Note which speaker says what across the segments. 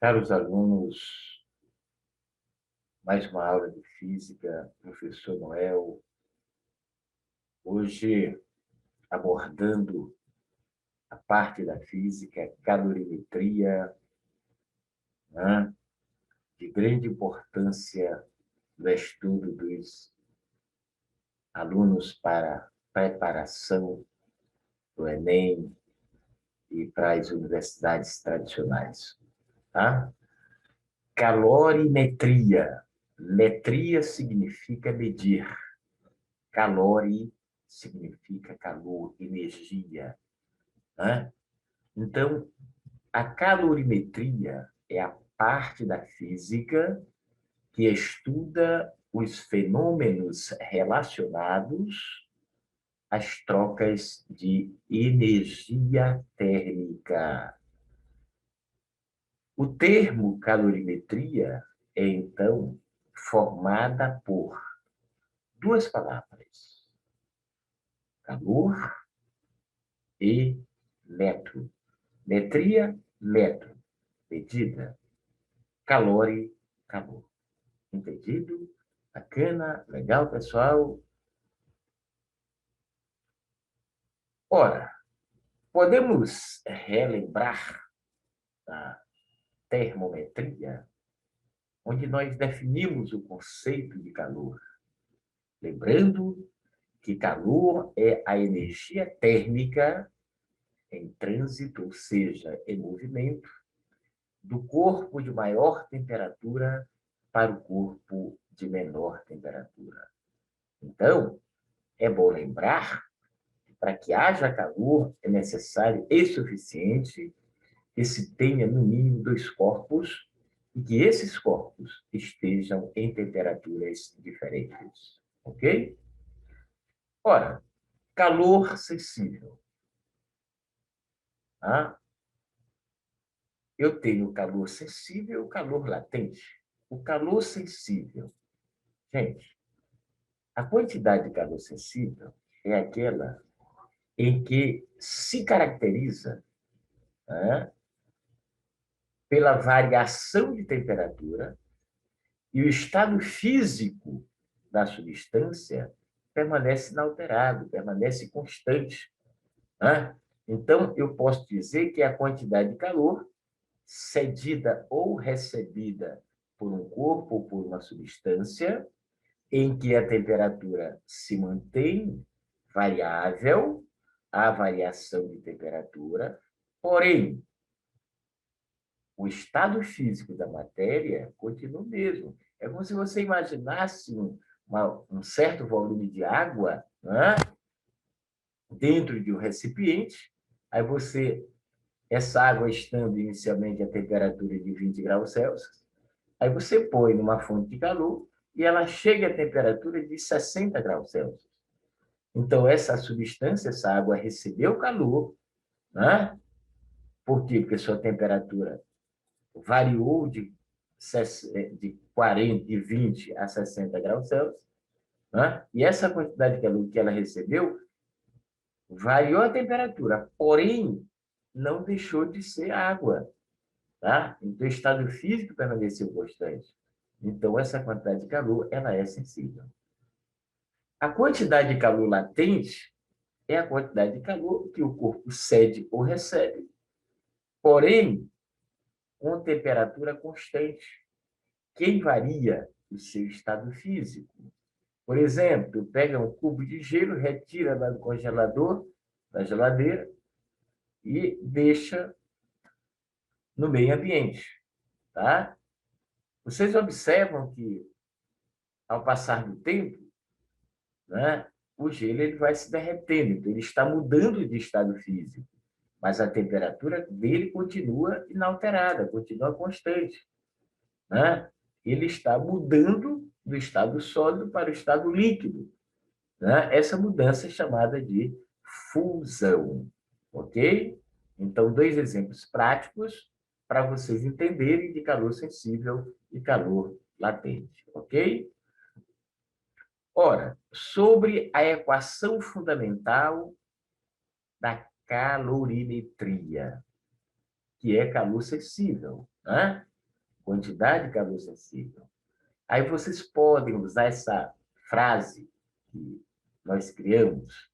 Speaker 1: Caros alunos, mais uma aula de física, professor Noel. Hoje, abordando a parte da física, calorimetria, né, de grande importância no estudo dos alunos para preparação do Enem e para as universidades tradicionais. Tá? Calorimetria. Metria significa medir. Calori significa calor, energia. Né? Então, a calorimetria é a parte da física que estuda os fenômenos relacionados às trocas de energia térmica. O termo calorimetria é, então, formada por duas palavras: calor e metro. Metria, metro. Medida. Calore, calor. Entendido? Bacana? Legal, pessoal? Ora, podemos relembrar da termometria, onde nós definimos o conceito de calor. Lembrando que calor é a energia térmica em trânsito, ou seja, em movimento, do corpo de maior temperatura para o corpo de menor temperatura. Então, é bom lembrar que para que haja calor é necessário e suficiente que se tenha no mínimo dois corpos e que esses corpos estejam em temperaturas diferentes. Ok? Ora, calor sensível. Tá? Eu tenho calor sensível e o calor latente. O calor sensível, gente, a quantidade de calor sensível é aquela em que se caracteriza, né, pela variação de temperatura e o estado físico da substância permanece inalterado, permanece constante. Né? Então, eu posso dizer que a quantidade de calor cedida ou recebida por um corpo ou por uma substância em que a temperatura se mantém variável, a variação de temperatura, porém, o estado físico da matéria continua o mesmo. É como se você imaginasse um certo volume de água, né, dentro de um recipiente, aí você, essa água estando inicialmente a temperatura de 20 graus Celsius, aí você põe numa fonte de calor e ela chega à temperatura de 60 graus Celsius. Então, essa substância, essa água recebeu calor, né? Por quê? Porque sua temperatura variou de 40, de 20 a 60 graus Celsius, né? E essa quantidade de calor que ela recebeu variou a temperatura, porém, não deixou de ser água, tá? Então, o estado físico permaneceu constante. Então, essa quantidade de calor, ela é sensível. A quantidade de calor latente é a quantidade de calor que o corpo cede ou recebe, porém, com temperatura constante. Quem varia o seu estado físico? Por exemplo, pega um cubo de gelo, retira lá do congelador, da geladeira, e deixa no meio ambiente. Tá? Vocês observam que, ao passar do tempo, né, o gelo ele vai se derretendo, então ele está mudando de estado físico, mas a temperatura dele continua inalterada, continua constante. Né? Ele está mudando do estado sólido para o estado líquido. Né? Essa mudança é chamada de fusão. Ok? Então, dois exemplos práticos para vocês entenderem de calor sensível e calor latente. Ok? Ora, sobre a equação fundamental da calorimetria, que é calor sensível. Né? quantidade de calor sensível. Aí vocês podem usar essa frase que nós criamos,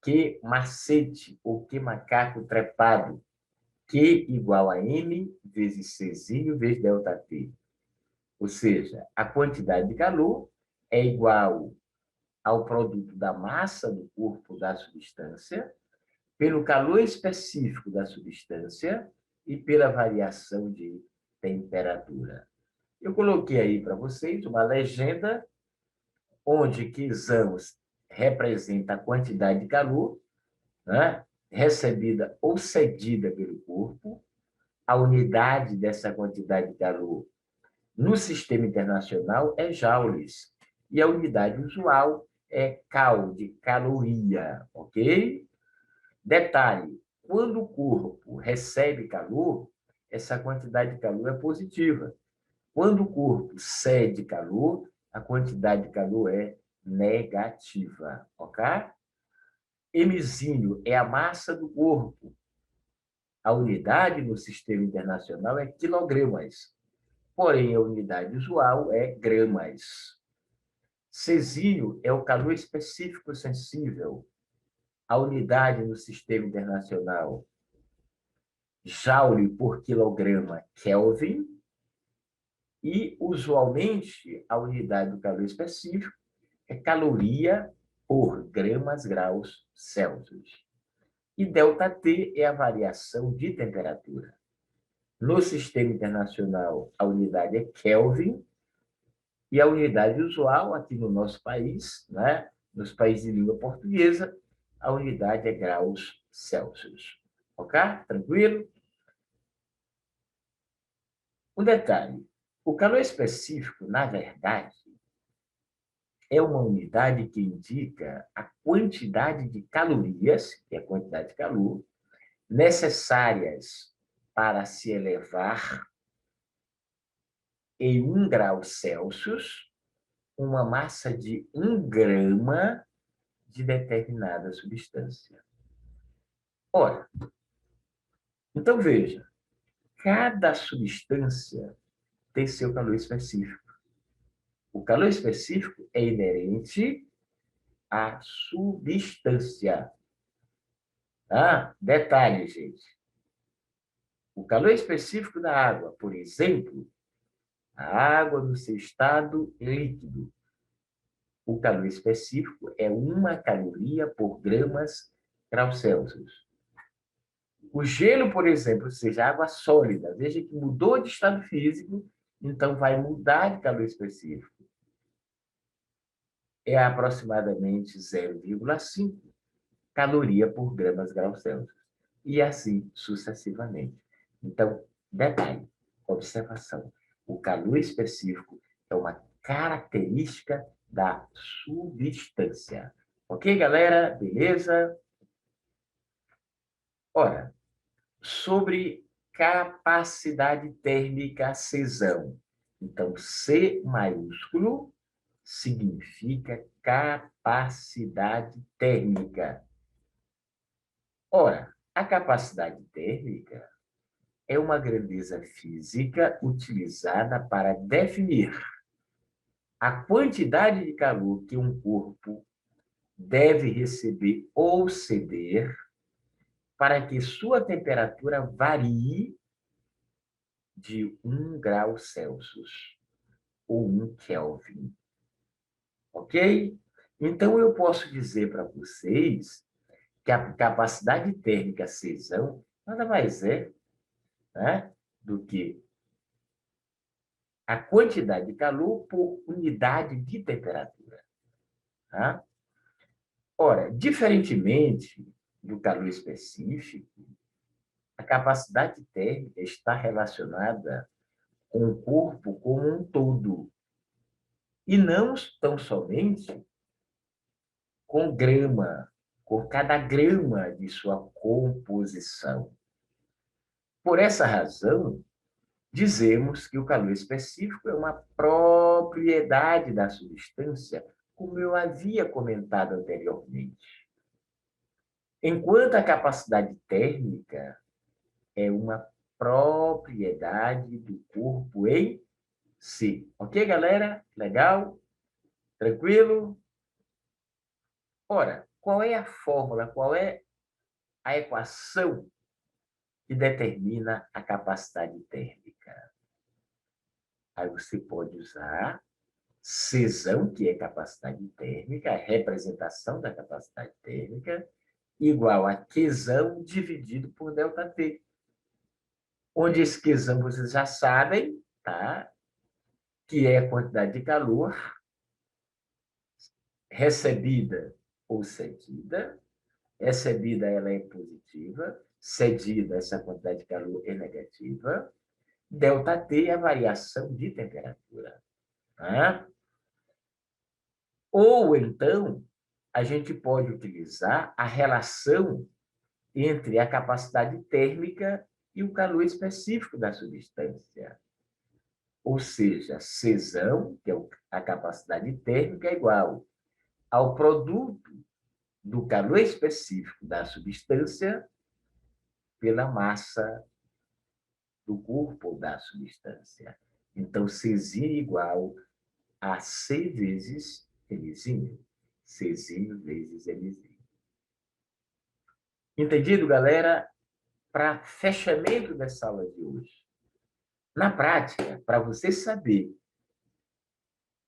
Speaker 1: que macete ou que macaco trepado, Q igual a M vezes Czinho vezes ΔT. Ou seja, a quantidade de calor é igual ao produto da massa do corpo da substância, pelo calor específico da substância e pela variação de temperatura. Eu coloquei aí para vocês uma legenda onde Kizamos representa a quantidade de calor, né, recebida ou cedida pelo corpo, a unidade dessa quantidade de calor no sistema internacional é joules, e a unidade usual é cal, de caloria, ok? Detalhe, quando o corpo recebe calor, essa quantidade de calor é positiva. Quando o corpo cede calor, a quantidade de calor é negativa, ok? Mzinho é a massa do corpo. A unidade no sistema internacional é quilogramas, porém a unidade usual é gramas. Czinho é o calor específico sensível. A unidade no sistema internacional, joule por quilograma, Kelvin, e, usualmente, a unidade do calor específico é caloria por gramas graus Celsius. E ΔT é a variação de temperatura. No sistema internacional, a unidade é Kelvin, e a unidade usual aqui no nosso país, né, nos países de língua portuguesa, a unidade é graus Celsius. Ok? Tranquilo? Um detalhe: o calor específico, na verdade, é uma unidade que indica a quantidade de calorias, que é a quantidade de calor, necessárias para se elevar em 1 grau Celsius uma massa de 1 grama de determinada substância. Ora, então veja, cada substância tem seu calor específico. O calor específico é inerente à substância. Ah, detalhe, gente. O calor específico da água, por exemplo, a água no seu estado líquido. O calor específico é 1 caloria por gramas graus Celsius. O gelo, por exemplo, seja água sólida, veja que mudou de estado físico, então vai mudar de calor específico. É aproximadamente 0,5 caloria por gramas graus Celsius. E assim sucessivamente. Então, detalhe, observação. O calor específico é uma característica da substância. Ok, galera? Beleza? Ora, sobre capacidade térmica Czão. Então, C maiúsculo significa capacidade térmica. Ora, a capacidade térmica é uma grandeza física utilizada para definir a quantidade de calor que um corpo deve receber ou ceder para que sua temperatura varie de 1 grau Celsius ou 1 Kelvin. Ok? Então, eu posso dizer para vocês que a capacidade térmica Czão nada mais é, né, do que a quantidade de calor por unidade de temperatura. Tá? Ora, diferentemente do calor específico, a capacidade térmica está relacionada com o corpo como um todo, e não tão somente com grama, com cada grama de sua composição. Por essa razão, dizemos que o calor específico é uma propriedade da substância, como eu havia comentado anteriormente. Enquanto a capacidade térmica é uma propriedade do corpo em si. Ok, galera? Legal? Tranquilo? Ora, qual é a fórmula, qual é a equação que determina a capacidade térmica? Aí você pode usar Czão, que é capacidade térmica, a representação da capacidade térmica, igual a Qzão dividido por ΔT. Onde esse Qzão vocês já sabem, tá? Que é a quantidade de calor recebida ou cedida. Recebida, ela é positiva. Cedida, essa quantidade de calor é negativa. ΔT é a variação de temperatura. Tá? Ou, então, a gente pode utilizar a relação entre a capacidade térmica e o calor específico da substância. Ou seja, Czão, que é a capacidade térmica, é igual ao produto do calor específico da substância pela massa do corpo ou da substância. Então, Czinho é igual a C vezes Mzinho. Czinho vezes Mzinho. Entendido, galera? Para fechamento dessa aula de hoje. Na prática, para você saber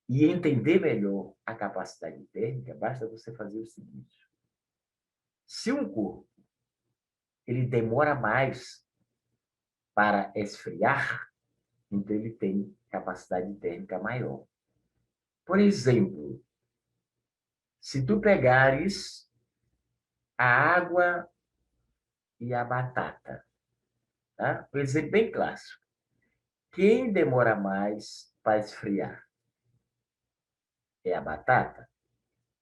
Speaker 1: e entender melhor a capacidade térmica, basta você fazer o seguinte. Se um corpo ele demora mais para esfriar, então ele tem capacidade térmica maior. Por exemplo, se tu pegares a água e a batata, tá? Um exemplo bem clássico. Quem demora mais para esfriar? É a batata?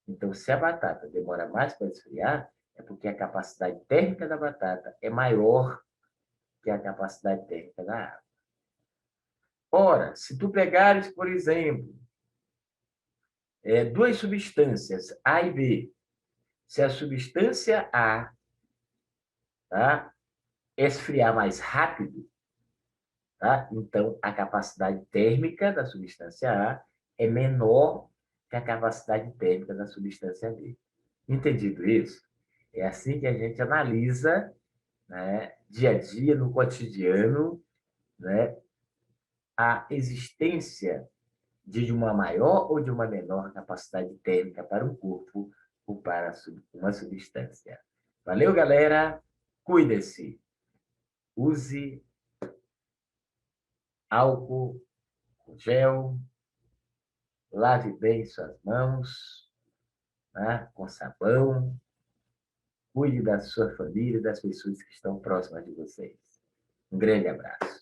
Speaker 1: Então, se a batata demora mais para esfriar, é porque a capacidade térmica da batata é maior que a capacidade térmica da água. Ora, se tu pegares, por exemplo, duas substâncias, A e B, se a substância A, tá, esfriar mais rápido, tá, então a capacidade térmica da substância A é menor que a capacidade térmica da substância B. Entendido isso? É assim que a gente analisa, né, dia a dia, no cotidiano, né, a existência de uma maior ou de uma menor capacidade térmica para um corpo ou para uma substância. Valeu, galera? Cuide-se. Use álcool, gel, lave bem suas mãos, né, com sabão. Cuide da sua família e das pessoas que estão próximas de vocês. Um grande abraço.